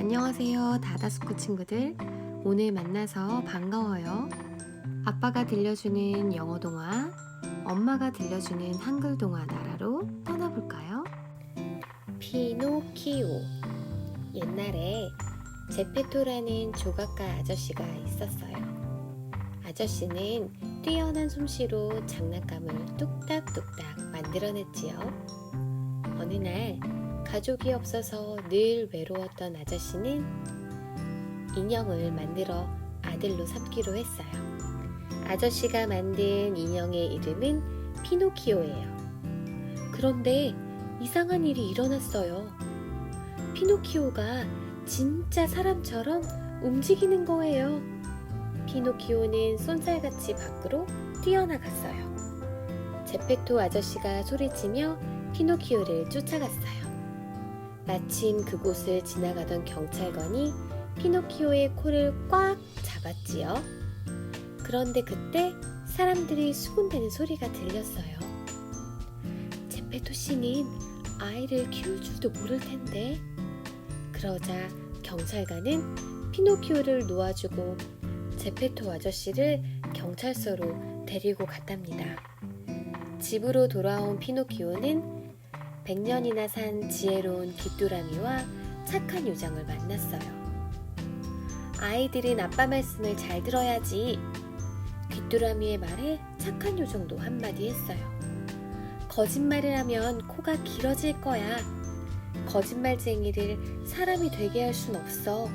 안녕하세요, 다다스쿨 친구들. 오늘 만나서 반가워요. 아빠가 들려주는 영어동화, 엄마가 들려주는 한글동화 나라로 떠나볼까요? 피노키오. 옛날에 제페토라는 조각가 아저씨가 있었어요. 아저씨는 뛰어난 솜씨로 장난감을 뚝딱뚝딱 만들어냈지요. 어느 날 가족이 없어서 늘 외로웠던 아저씨는 인형을 만들어 아들로 삼기로 했어요. 아저씨가 만든 인형의 이름은 피노키오예요. 그런데 이상한 일이 일어났어요. 피노키오가 진짜 사람처럼 움직이는 거예요. 피노키오는 쏜살같이 밖으로 뛰어나갔어요. 제페토 아저씨가 소리치며 피노키오를 쫓아갔어요. 마침 그곳을 지나가던 경찰관이 피노키오의 코를 꽉 잡았지요. 그런데 그때 사람들이 수군대는 소리가 들렸어요. 제페토 씨는 아이를 키울 줄도 모를 텐데. 그러자 경찰관은 피노키오를 놓아주고 제페토 아저씨를 경찰서로 데리고 갔답니다. 집으로 돌아온 피노키오는 100년이나 산 지혜로운 귀뚜라미와 착한 요정을 만났어요. 아이들은 아빠 말씀을 잘 들어야지. 귀뚜라미의 말에 착한 요정도 한마디 했어요. 거짓말을 하면 코가 길어질 거야. 거짓말쟁이를 사람이 되게 할 순 없어.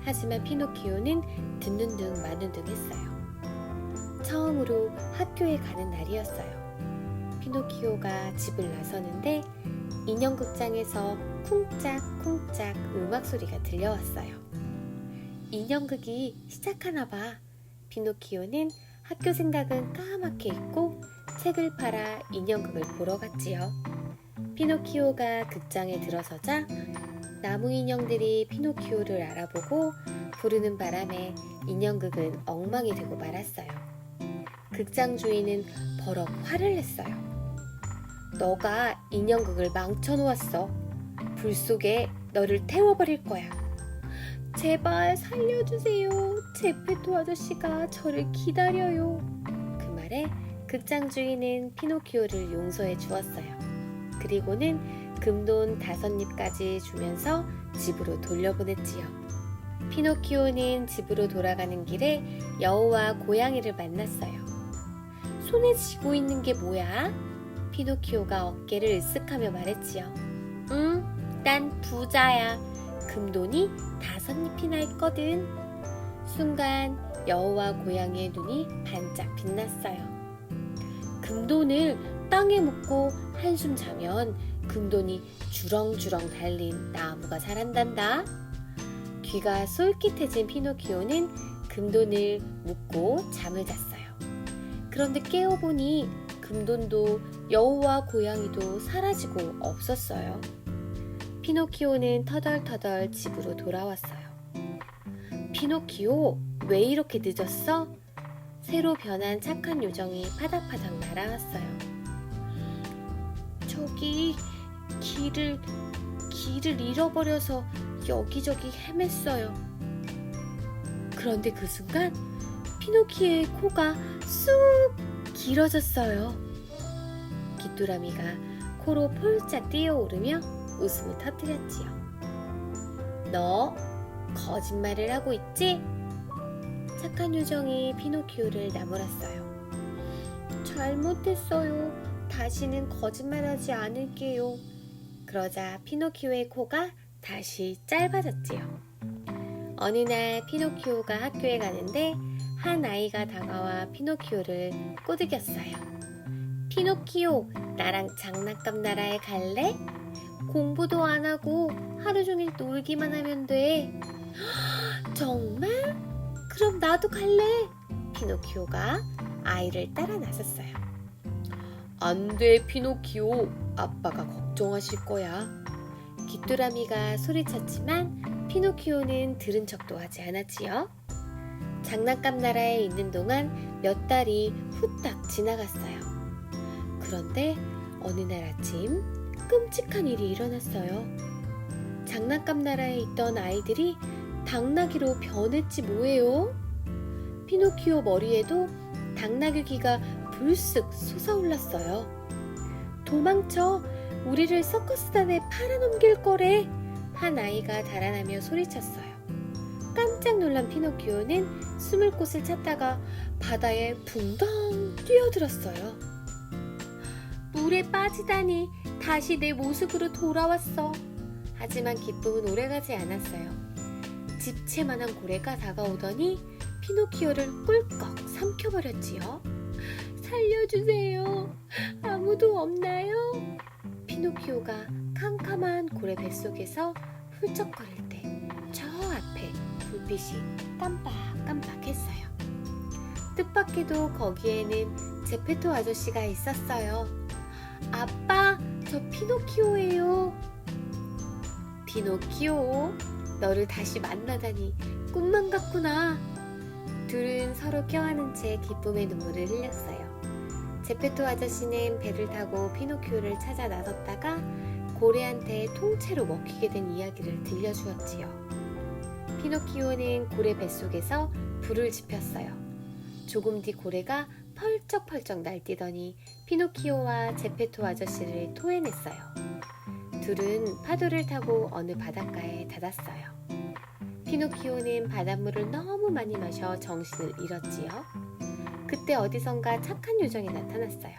하지만 피노키오는 듣는 둥 마는 둥 했어요. 처음으로 학교에 가는 날이었어요. 피노키오가 집을 나서는데 인형극장에서 쿵짝쿵짝 음악 소리가 들려왔어요. 인형극이 시작하나 봐. 피노키오는 학교 생각은 까맣게 잊고 책을 팔아 인형극을 보러 갔지요. 피노키오가 극장에 들어서자 나무 인형들이 피노키오를 알아보고 부르는 바람에 인형극은 엉망이 되고 말았어요. 극장 주인은 버럭 화를 냈어요. 너가 인형극을 망쳐놓았어. 불 속에 너를 태워버릴 거야. 제발 살려주세요. 제페토 아저씨가 저를 기다려요. 그 말에 극장 주인은 피노키오를 용서해 주었어요. 그리고는 금돈 5입까지 주면서 집으로 돌려보냈지요. 피노키오는 집으로 돌아가는 길에 여우와 고양이를 만났어요. 손에 쥐고 있는 게 뭐야? 피노키오가 어깨를 으쓱하며 말했지요. 난 부자야. 금돈이 5입이나 있거든. 순간 여우와 고양이의 눈이 반짝 빛났어요. 금돈을 땅에 묻고 한숨 자면 금돈이 주렁주렁 달린 나무가 자란단다. 귀가 솔깃해진 피노키오는 금돈을 묻고 잠을 잤어요. 그런데 깨어보니 금돈도 여우와 고양이도 사라지고 없었어요. 피노키오는 터덜터덜 집으로 돌아왔어요. 피노키오, 왜 이렇게 늦었어? 새로 변한 착한 요정이 파닥파닥 날아왔어요. 저기 길을 잃어버려서 여기저기 헤맸어요. 그런데 그 순간 피노키오의 코가 쑥 길어졌어요. 귀뚜라미가 코로 폴짝 뛰어오르며 웃음을 터뜨렸지요. 너 거짓말을 하고 있지? 착한 요정이 피노키오를 나무랐어요. 잘못했어요. 다시는 거짓말하지 않을게요. 그러자 피노키오의 코가 다시 짧아졌지요. 어느 날 피노키오가 학교에 가는데 한 아이가 다가와 피노키오를 꼬드겼어요. 피노키오, 나랑 장난감 나라에 갈래? 공부도 안 하고 하루 종일 놀기만 하면 돼. 정말? 그럼 나도 갈래. 피노키오가 아이를 따라 나섰어요. 안 돼, 피노키오. 아빠가 걱정하실 거야. 귀뚜라미가 소리쳤지만 피노키오는 들은 척도 하지 않았지요. 장난감 나라에 있는 동안 몇 달이 후딱 지나갔어요. 그런데 어느 날 아침 끔찍한 일이 일어났어요. 장난감 나라에 있던 아이들이 당나귀로 변했지 뭐예요? 피노키오 머리에도 당나귀 귀가 불쑥 솟아올랐어요. 도망쳐! 우리를 서커스단에 팔아넘길 거래! 한 아이가 달아나며 소리쳤어요. 깜짝 놀란 피노키오는 숨을 곳을 찾다가 바다에 붕덩 뛰어들었어요. 물에 빠지다니 다시 내 모습으로 돌아왔어. 하지만 기쁨은 오래가지 않았어요. 집채만한 고래가 다가오더니 피노키오를 꿀꺽 삼켜버렸지요. 살려주세요. 아무도 없나요? 피노키오가 캄캄한 고래 뱃속에서 훌쩍거릴 때 저 앞에 불빛이 깜빡깜빡했어요. 뜻밖에도 거기에는 제페토 아저씨가 있었어요. 아빠, 저 피노키오예요. 피노키오, 너를 다시 만나다니 꿈만 같구나. 둘은 서로 껴안은 채 기쁨의 눈물을 흘렸어요. 제페토 아저씨는 배를 타고 피노키오를 찾아 나섰다가 고래한테 통째로 먹히게 된 이야기를 들려주었지요. 피노키오는 고래 뱃속에서 불을 지폈어요. 조금 뒤 고래가 펄쩍펄쩍 날뛰더니 피노키오와 제페토 아저씨를 토해냈어요. 둘은 파도를 타고 어느 바닷가에 닿았어요. 피노키오는 바닷물을 너무 많이 마셔 정신을 잃었지요. 그때 어디선가 착한 요정이 나타났어요.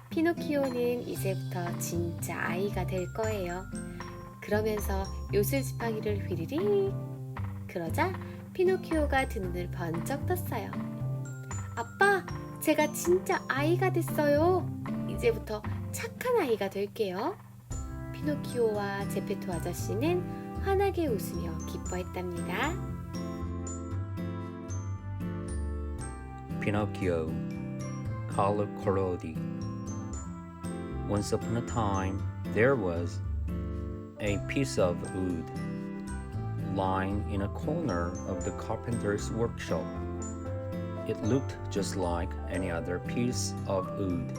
피노키오는 이제부터 진짜 아이가 될 거예요. 그러면서 요술지팡이를 휘리릭. 그러자 피노키오가 두 눈을 번쩍 떴어요. 아빠, 제가 진짜 아이가 됐어요. 이제부터 착한 아이가 될게요. 피노키오와 제페토 아저씨는 환하게 웃으며 기뻐했답니다. Pinocchio, Carlo Collodi. Once upon a time, there was a piece of wood lying in a corner of the carpenter's workshop. It looked just like any other piece of wood.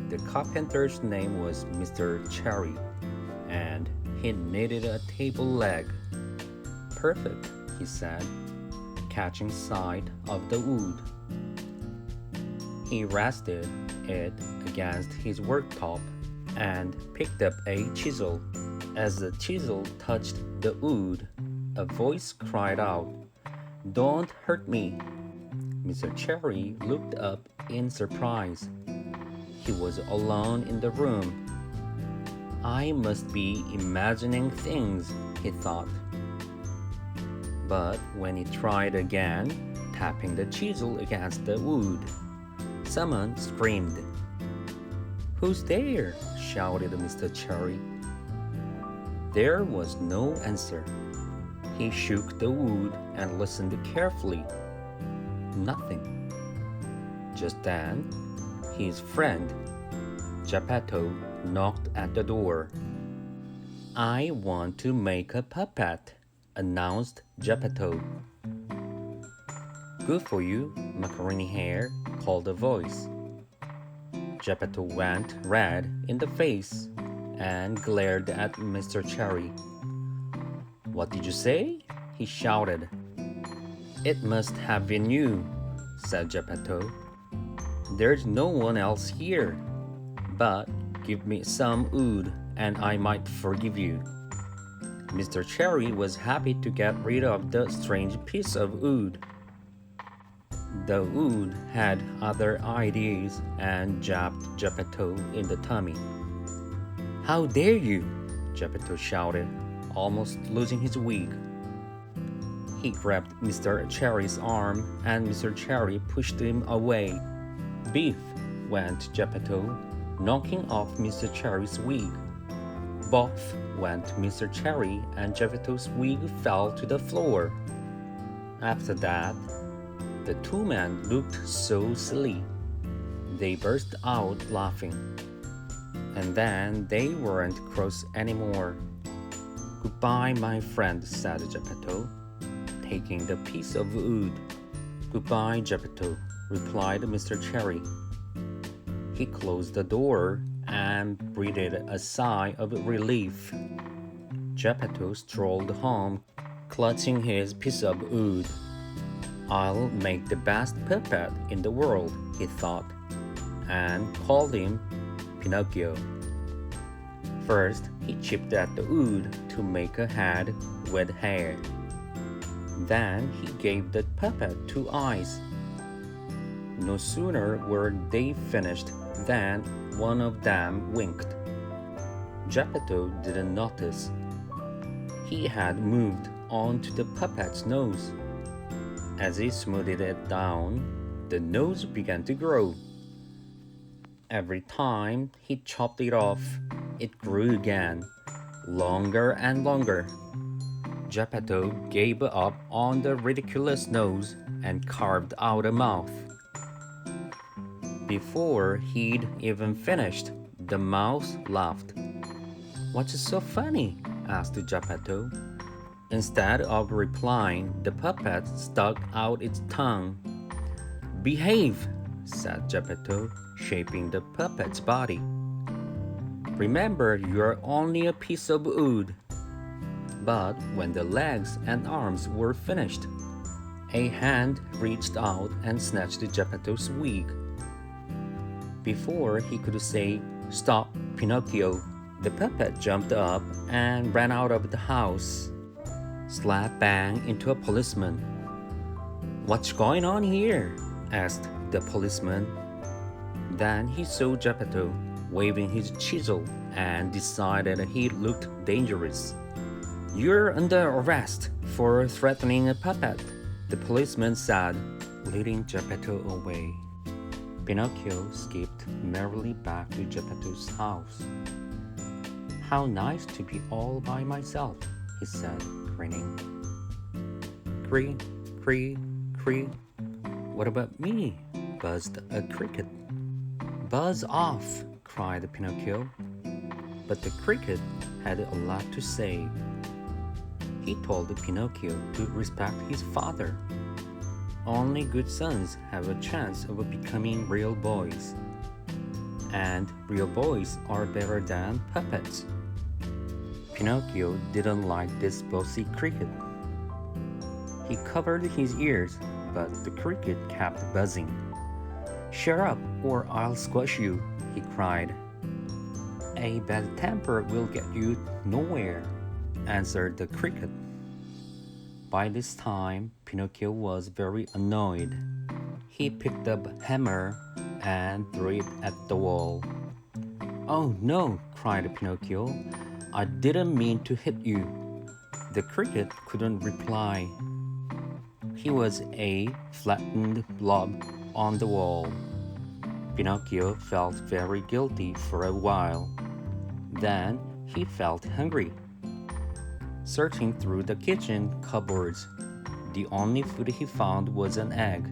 The carpenter's name was Mr. Cherry, and he needed a table leg. Perfect, he said, catching sight of the wood. He rested it against his worktop and picked up a chisel. As the chisel touched the wood, a voice cried out, "Don't hurt me!" Mr. Cherry looked up in surprise. He was alone in the room. I must be imagining things, he thought. But when he tried again, tapping the chisel against the wood, someone screamed. "Who's there?" shouted Mr. Cherry. There was no answer. He shook the wood and listened carefully. Nothing. Just then, his friend, Geppetto, knocked at the door. "I want to make a puppet," announced Geppetto. "Good for you, macaroni hair," called a voice. Geppetto went red in the face and glared at Mr. Cherry. "What did you say?" he shouted. "It must have been you," said Geppetto. "There's no one else here. But give me some wood and I might forgive you." Mr. Cherry was happy to get rid of the strange piece of wood. The wood had other ideas and jabbed Geppetto in the tummy. "How dare you!" Geppetto shouted, almost losing his wig. He grabbed Mr. Cherry's arm and Mr. Cherry pushed him away. "Biff!" went Geppetto, knocking off Mr. Cherry's wig. Boff went Mr. Cherry and Geppetto's wig fell to the floor. After that, the two men looked so silly. They burst out laughing. And then they weren't cross anymore. "Goodbye, my friend," said Geppetto, taking the piece of wood. "Goodbye, Geppetto," replied Mr. Cherry. He closed the door and breathed a sigh of relief. Geppetto strolled home, clutching his piece of wood. I'll make the best puppet in the world, he thought, and called him Pinocchio. First, he chipped at the wood to make a head with hair. Then he gave the puppet 2 eyes. No sooner were they finished than one of them winked. Geppetto didn't notice. He had moved onto the puppet's nose. As he smoothed it down, the nose began to grow. Every time he chopped it off, it grew again, longer and longer. Geppetto gave up on the ridiculous nose and carved out a mouth. Before he'd even finished, the mouse laughed. "What's so funny?" asked Geppetto. Instead of replying, the puppet stuck out its tongue. "Behave," said Geppetto, shaping the puppet's body. "Remember, you're only a piece of wood." But when the legs and arms were finished, a hand reached out and snatched Geppetto's wig. Before he could say, "Stop, Pinocchio," the puppet jumped up and ran out of the house. Slap bang into a policeman. "What's going on here?" asked the policeman. Then he saw Geppetto waving his chisel and decided he looked dangerous. "You're under arrest for threatening a puppet," the policeman said, leading Geppetto away. Pinocchio skipped merrily back to Geppetto's house. "How nice to be all by myself," he said, grinning. "Cree, cree, cree. What about me?" buzzed a cricket. "Buzz off," cried Pinocchio. But the cricket had a lot to say. He told Pinocchio to respect his father. Only good sons have a chance of becoming real boys. And real boys are better than puppets. Pinocchio didn't like this bossy cricket. He covered his ears, but the cricket kept buzzing. "Shut up, or I'll squash you," he cried. "A bad temper will get you nowhere," answered the cricket. By this time, Pinocchio was very annoyed. He picked up a hammer and threw it at the wall. "Oh no!" cried Pinocchio. "I didn't mean to hit you." The cricket couldn't reply. He was a flattened blob on the wall. Pinocchio felt very guilty for a while. Then he felt hungry. Searching through the kitchen cupboards, the only food he found was an egg.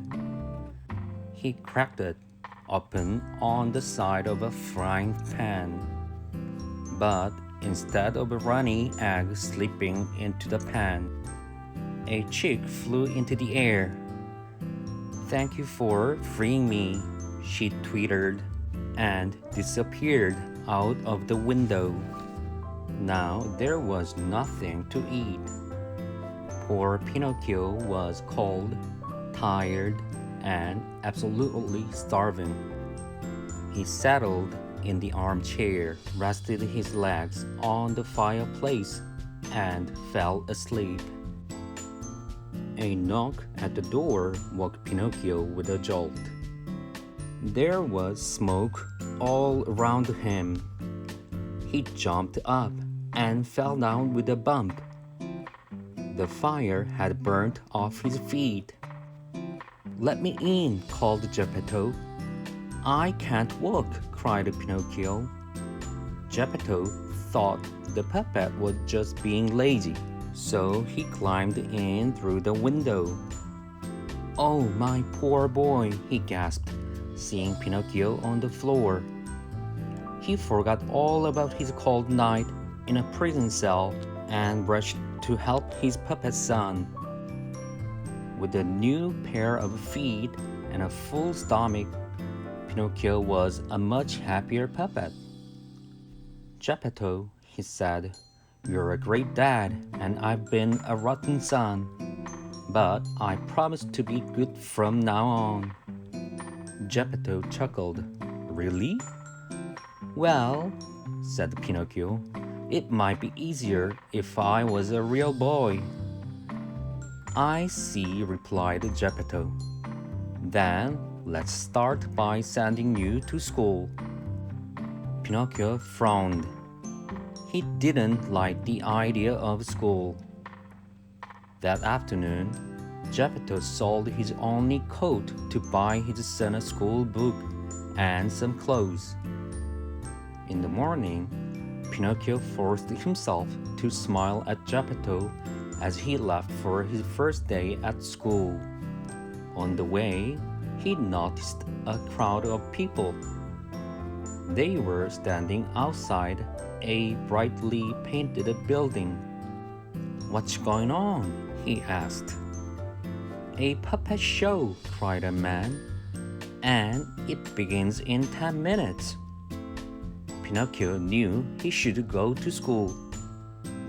He cracked it open on the side of a frying pan. But instead of a runny egg slipping into the pan, a chick flew into the air. "Thank you for freeing me," she twittered, and disappeared out of the window. Now there was nothing to eat. Poor Pinocchio was cold, tired, and absolutely starving. He settled in the armchair, rested his legs on the fireplace, and fell asleep. A knock at the door woke Pinocchio with a jolt. There was smoke all around him. He jumped up and fell down with a bump. The fire had burnt off his feet. "Let me in," called Geppetto. "I can't walk," cried Pinocchio. Geppetto thought the puppet was just being lazy, so he climbed in through the window. "Oh, my poor boy," he gasped, seeing Pinocchio on the floor. He forgot all about his cold night in a prison cell and rushed to help his puppet son. With a new pair of feet and a full stomach, Pinocchio was a much happier puppet. "Geppetto," he said, You're a great dad, and I've been a rotten son. But I promise to be good from now on. Geppetto chuckled. Really? Well, said Pinocchio, it might be easier if I was a real boy. I see, replied Geppetto. Then let's start by sending you to school. Pinocchio frowned. He didn't like the idea of school. That afternoon, Geppetto sold his only coat to buy his son a school book and some clothes. In the morning, Pinocchio forced himself to smile at Geppetto as he left for his first day at school. On the way, he noticed a crowd of people. They were standing outside a brightly painted building. What's going on? He asked. A puppet show, cried a man, and it begins in 10 minutes. Pinocchio knew he should go to school,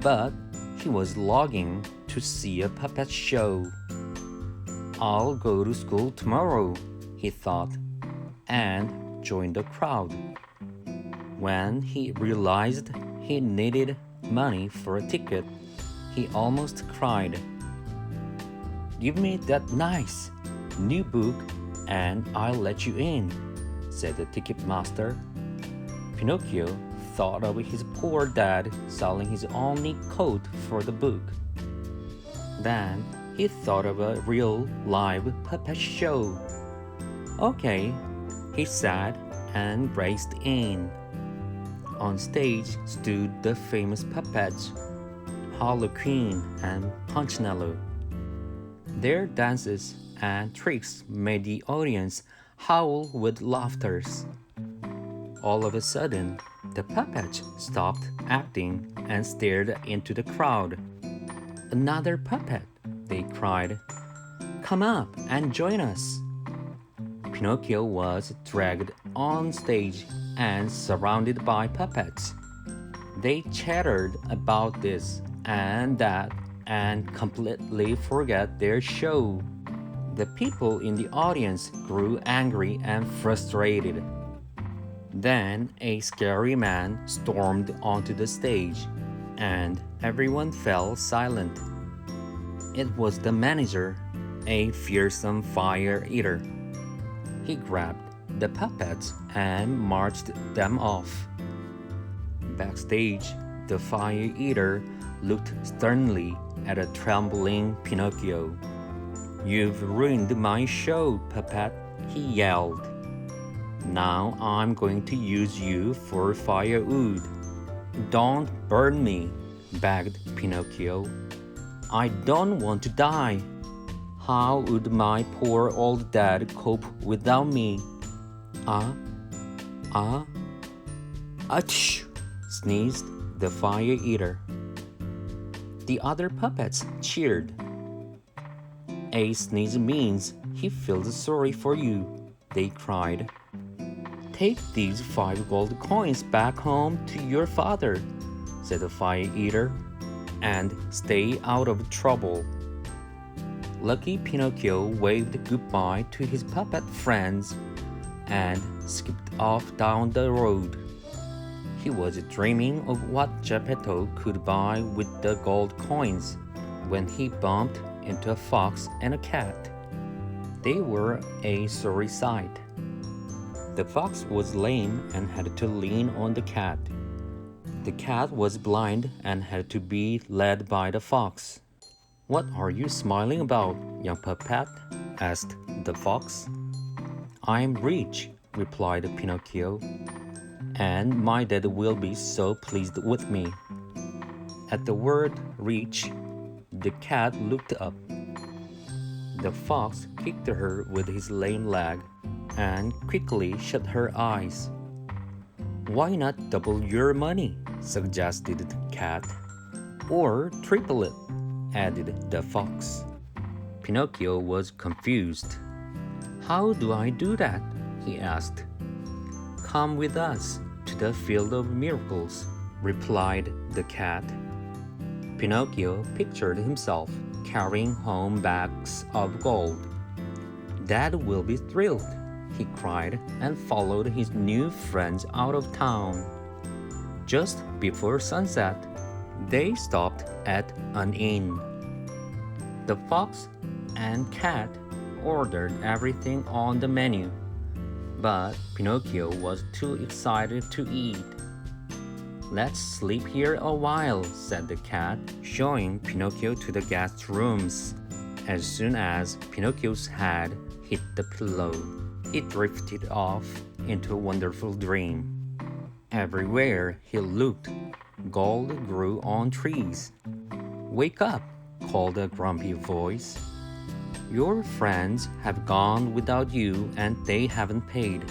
but he was longing to see a puppet show. I'll go to school tomorrow, he thought, and joined the crowd. When he realized he needed money for a ticket, he almost cried. Give me that nice new book and I'll let you in, said the ticket master. Pinocchio thought of his poor dad selling his only coat for the book. Then he thought of a real live puppet show. Okay, he said and raced in. On stage stood the famous puppets, Harlequin and Punchinello. Their dances and tricks made the audience howl with laughter. All of a sudden, the puppets stopped acting and stared into the crowd. Another puppet, they cried. Come up and join us. Pinocchio was dragged on stage and surrounded by puppets. They chattered about this and that and completely forgot their show. The people in the audience grew angry and frustrated. Then a scary man stormed onto the stage, and everyone fell silent. It was the manager, a fearsome fire eater. He grabbed the puppets and marched them off. Backstage, the fire eater looked sternly at a trembling Pinocchio. You've ruined my show, puppet, he yelled. Now I'm going to use you for firewood. Don't burn me, begged Pinocchio. I don't want to die. How would my poor old dad cope without me? Achoo! Sneezed the fire eater. The other puppets cheered. A sneeze means he feels sorry for you, they cried. Take these 5 gold coins back home to your father, said the fire eater, and stay out of trouble. Lucky Pinocchio waved goodbye to his puppet friends and skipped off down the road. He was dreaming of what Geppetto could buy with the gold coins when he bumped into a fox and a cat. They were a sorry sight. The fox was lame and had to lean on the cat. The cat was blind and had to be led by the fox. What are you smiling about, young puppet? Asked the fox. I'm rich, replied Pinocchio, and my dad will be so pleased with me. At the word rich, the cat looked up. The fox kicked her with his lame leg and quickly shut her eyes. Why not double your money? Suggested the cat. Or triple it, added the fox. Pinocchio was confused. How do I do that? He asked. Come with us to the field of miracles, replied the cat. Pinocchio pictured himself carrying home bags of gold. "Dad will be thrilled," he cried, and followed his new friends out of town. Just before sunset, they stopped at an inn. The fox and cat ordered everything on the menu, but Pinocchio was too excited to eat. "Let's sleep here a while," said the cat, showing Pinocchio to the guest rooms. As soon as Pinocchio's head hit the pillow, he drifted off into a wonderful dream. Everywhere he looked, gold grew on trees. "Wake up," called a grumpy voice. "Your friends have gone without you and they haven't paid."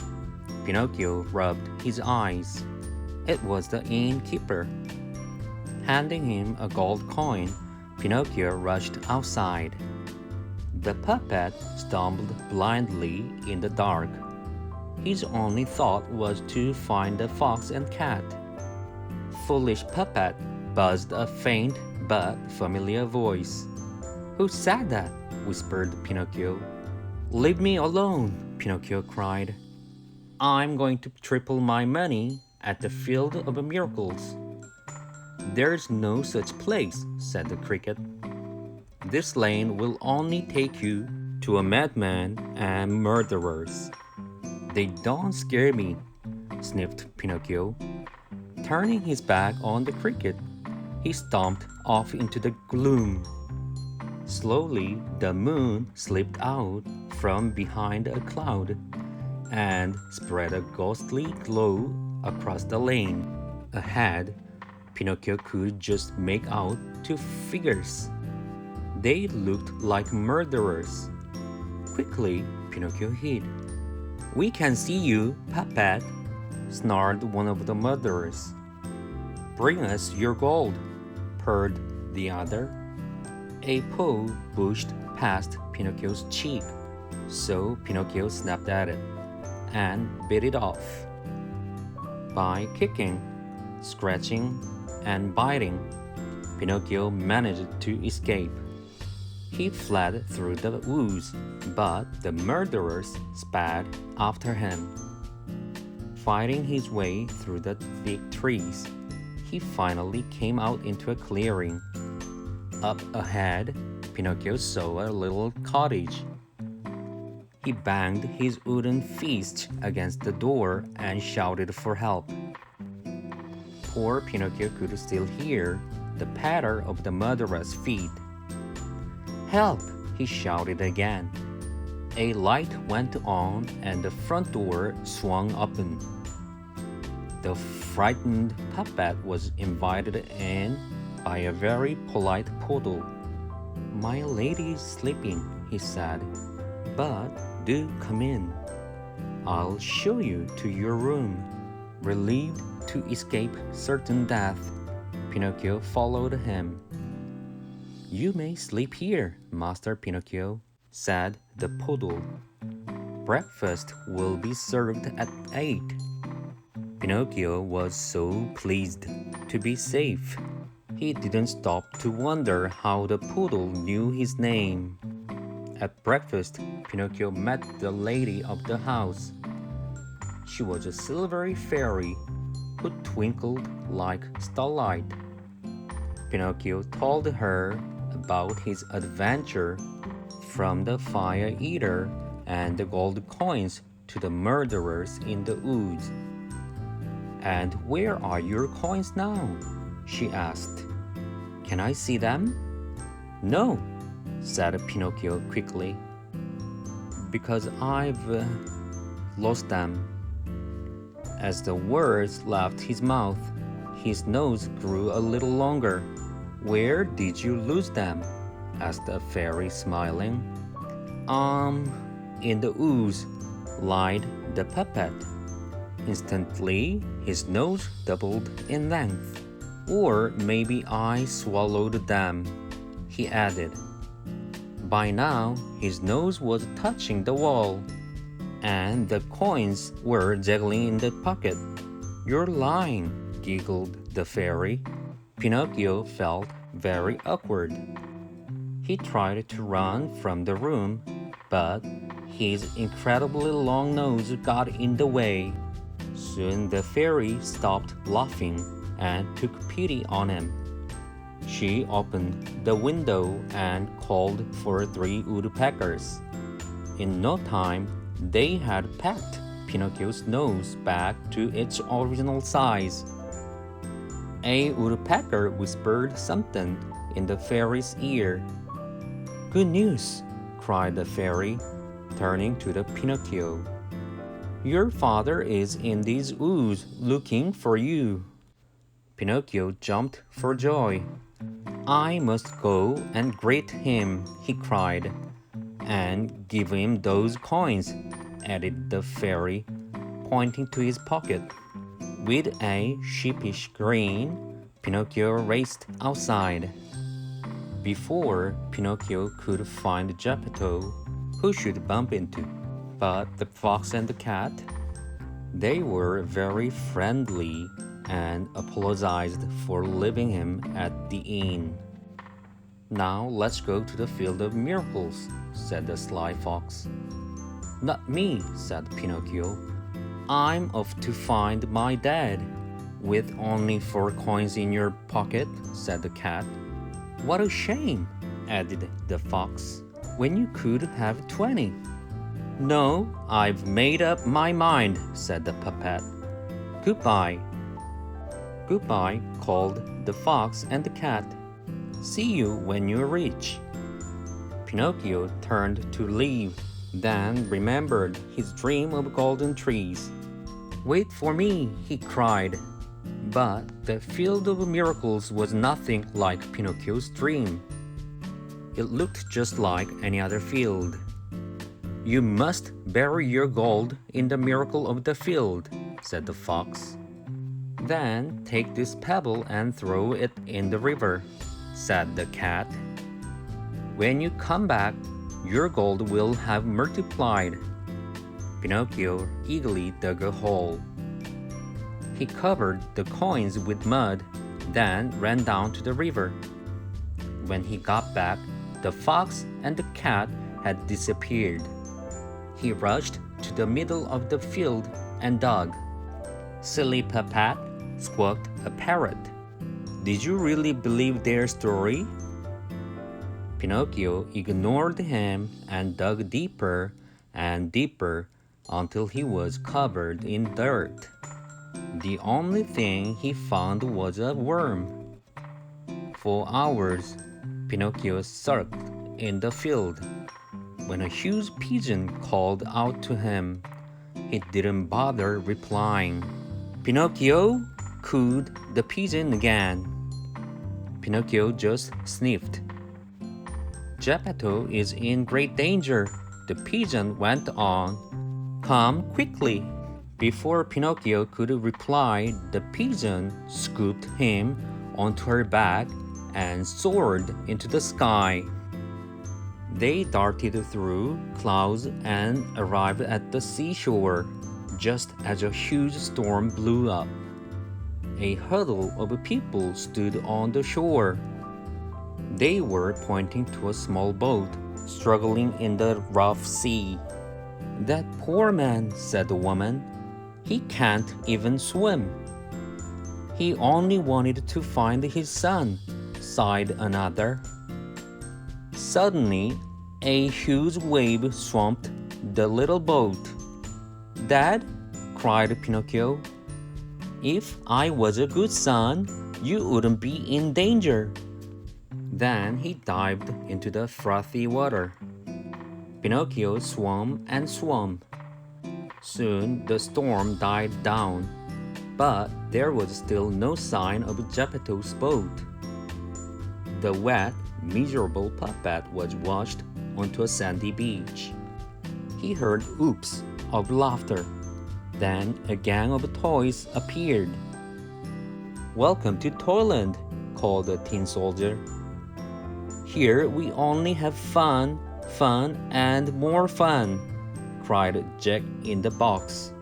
Pinocchio rubbed his eyes. It was the innkeeper. Handing him a gold coin, Pinocchio rushed outside. The puppet stumbled blindly in the dark. His only thought was to find the fox and cat. "Foolish puppet," buzzed a faint but familiar voice. "Who said that?" whispered Pinocchio. "Leave me alone," Pinocchio cried. "I'm going to triple my money at the Field of Miracles." "There's no such place," said the cricket. "This lane will only take you to a madman and murderers." "They don't scare me," sniffed Pinocchio. Turning his back on the cricket, he stomped off into the gloom. Slowly, the moon slipped out from behind a cloud and spread a ghostly glow across the lane. Ahead, Pinocchio could just make out two figures. They looked like murderers. Quickly, Pinocchio hid. "We can see you, puppet," snarled one of the murderers. "Bring us your gold," purred the other. A paw pushed past Pinocchio's cheek, so Pinocchio snapped at it and bit it off. By kicking, scratching, and biting, Pinocchio managed to escape. He fled through the woods, but the murderers sped after him. Fighting his way through the thick trees, he finally came out into a clearing. Up ahead, Pinocchio saw a little cottage. He banged his wooden fist against the door and shouted for help. Poor Pinocchio could still hear the patter of the murderer's feet. "Help!" he shouted again. A light went on and the front door swung open. The frightened puppet was invited in by a very polite poodle. "My lady is sleeping," he said, "but do come in. I'll show you to your room." Relieved to escape certain death, Pinocchio followed him. "You may sleep here, Master Pinocchio," said the poodle. "Breakfast will be served at 8. Pinocchio was so pleased to be safe. He didn't stop to wonder how the poodle knew his name. At breakfast, Pinocchio met the lady of the house. She was a silvery fairy who twinkled like starlight. Pinocchio told her about his adventure, from the fire eater and the gold coins to the murderers in the woods. "And where are your coins now?" she asked. "Can I see them?" "No," said Pinocchio quickly, "because I've lost them." As the words left his mouth, his nose grew a little longer. "Where did you lose them?" asked the fairy, smiling. In the ooze," lied the puppet. Instantly, his nose doubled in length. "Or maybe I swallowed them," he added. By now, his nose was touching the wall, and the coins were jiggling in the pocket. "You're lying," giggled the fairy. Pinocchio felt very awkward. He tried to run from the room, but his incredibly long nose got in the way. Soon the fairy stopped laughing and took pity on him. She opened the window and called for 3 woodpeckers. In no time, they had packed Pinocchio's nose back to its original size. A woodpecker whispered something in the fairy's ear. "Good news!" cried the fairy, turning to the Pinocchio. "Your father is in these woods looking for you." Pinocchio jumped for joy. "I must go and greet him," he cried. "And give him those coins," added the fairy, pointing to his pocket. With a sheepish grin, Pinocchio raced outside. Before Pinocchio could find Geppetto, who should bump into but the fox and the cat, they were very friendly and apologized for leaving him at the inn. "Now let's go to the field of miracles," said the sly fox. "Not me," said Pinocchio. "I'm off to find my dad." "With only 4 coins in your pocket," said the cat. "What a shame," added the fox, "when you could have 20. "No, I've made up my mind," said the puppet. "Goodbye." "Goodbye," called the fox and the cat. "See you when you reach." Pinocchio turned to leave, then remembered his dream of golden trees. "Wait for me," he cried. But the field of miracles was nothing like Pinocchio's dream. It looked just like any other field. "You must bury your gold in the miracle of the field," said the fox. "Then take this pebble and throw it in the river," said the cat. "When you come back, your gold will have multiplied." Pinocchio eagerly dug a hole. He covered the coins with mud, then ran down to the river. When he got back, the fox and the cat had disappeared. He rushed to the middle of the field and dug. "Silly puppet," squawked a parrot. "Did you really believe their story?" Pinocchio ignored him and dug deeper and deeper until he was covered in dirt. The only thing he found was a worm. For hours, Pinocchio sulked in the field. When a huge pigeon called out to him, he didn't bother replying. "Pinocchio!" cooed the pigeon again. Pinocchio just sniffed. "Geppetto is in great danger," the pigeon went on. "Come quickly." Before Pinocchio could reply, the pigeon scooped him onto her back and soared into the sky. They darted through clouds and arrived at the seashore just as a huge storm blew up. A huddle of people stood on the shore. They were pointing to a small boat struggling in the rough sea. "That poor man," said the woman. "He can't even swim." "He only wanted to find his son," sighed another. Suddenly, a huge wave swamped the little boat. "Dad," cried Pinocchio, "if I was a good son, you wouldn't be in danger." Then he dived into the frothy water. Pinocchio swam and swam. Soon the storm died down, but there was still no sign of Geppetto's boat. The wet, miserable puppet was washed onto a sandy beach. He heard whoops of laughter. Then a gang of toys appeared. "Welcome to Toyland," called the tin soldier. "Here we only have fun, fun, and more fun," cried Jack in the box.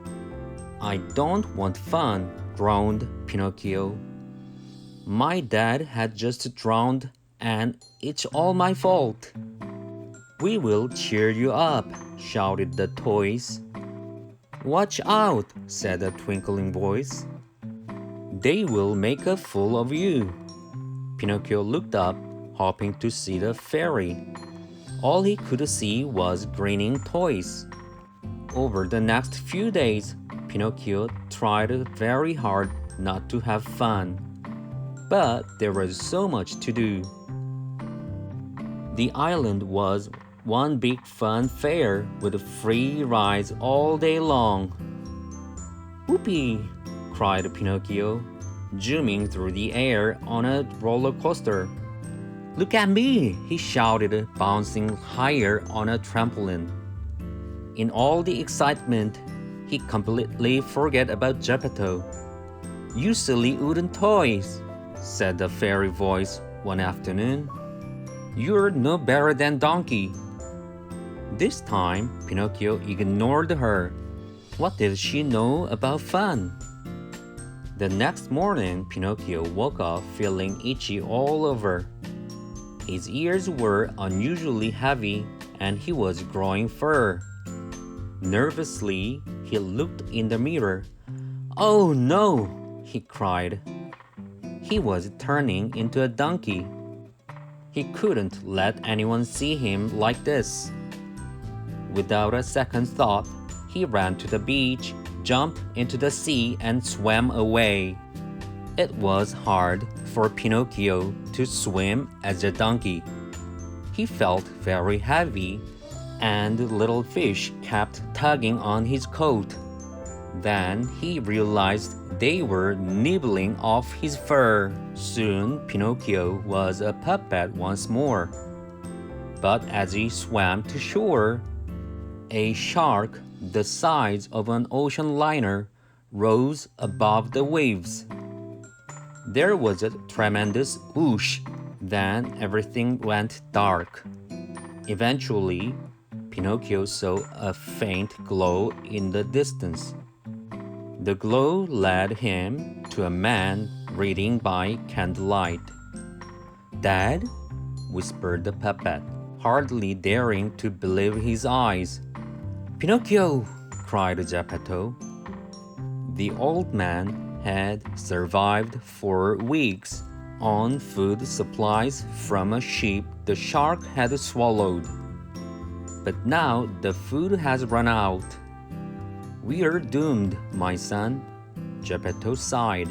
"I don't want fun," groaned Pinocchio. My dad had just drowned and it's all my fault. We will cheer you up, shouted the toys. Watch out, said a twinkling voice. They will make a fool of you. Pinocchio looked up, hoping to see the fairy. All he could see was grinning toys. Over the next few days, Pinocchio tried very hard not to have fun. But there was so much to do. The island was one big fun fair with free rides all day long. Whoopee! Cried Pinocchio, zooming through the air on a roller coaster. Look at me! He shouted, bouncing higher on a trampoline. In all the excitement, he completely forgot about Geppetto. You silly wooden toys, said the fairy voice one afternoon. You're no better than Donkey. This time, Pinocchio ignored her. What did she know about fun? The next morning, Pinocchio woke up feeling itchy all over. His ears were unusually heavy and he was growing fur. Nervously, he looked in the mirror. Oh no! He cried. He was turning into a donkey. He couldn't let anyone see him like this. Without a second thought, he ran to the beach, jumped into the sea, and swam away. It was hard for Pinocchio to swim as a donkey. He felt very heavy, and little fish kept tugging on his coat. Then he realized they were nibbling off his fur. Soon Pinocchio was a puppet once more. But as he swam to shore, a shark the size of an ocean liner rose above the waves. There was a tremendous whoosh. Then everything went dark. Eventually, Pinocchio saw a faint glow in the distance. The glow led him to a man reading by candlelight. Dad? Whispered the puppet, hardly daring to believe his eyes. Pinocchio! Cried Geppetto. The old man had survived for weeks on food supplies from a sheep the shark had swallowed. But now the food has run out. We're doomed, my son, Geppetto sighed.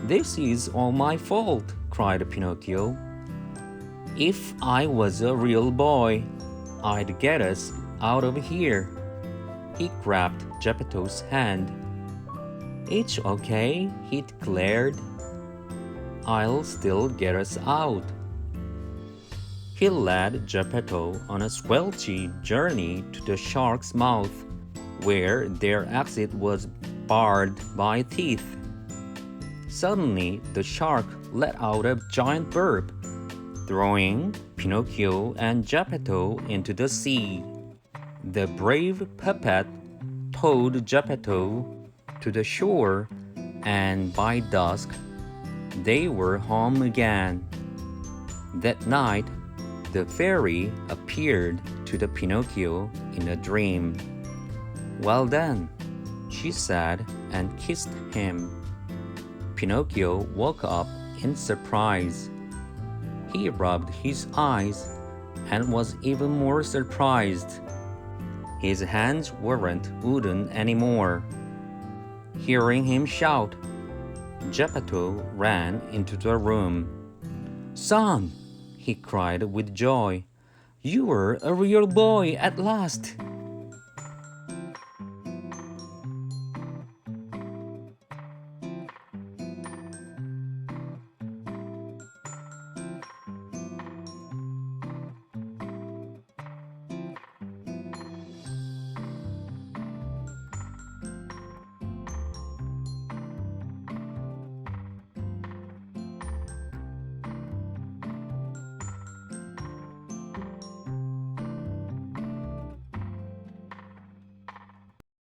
This is all my fault, cried Pinocchio. If I was a real boy, I'd get us out of here. He grabbed Geppetto's hand. It's okay, he declared. I'll still get us out. He led Geppetto on a squelchy journey to the shark's mouth, where their exit was barred by teeth. Suddenly, the shark let out a giant burp, throwing Pinocchio and Geppetto into the sea. The brave puppet towed Geppetto to the shore, and by dusk, they were home again. That night, the fairy appeared to the Pinocchio in a dream. Well done, she said and kissed him. Pinocchio woke up in surprise. He rubbed his eyes and was even more surprised. His hands weren't wooden anymore. Hearing him shout, Geppetto ran into the room. Son, he cried with joy, you were a real boy at last.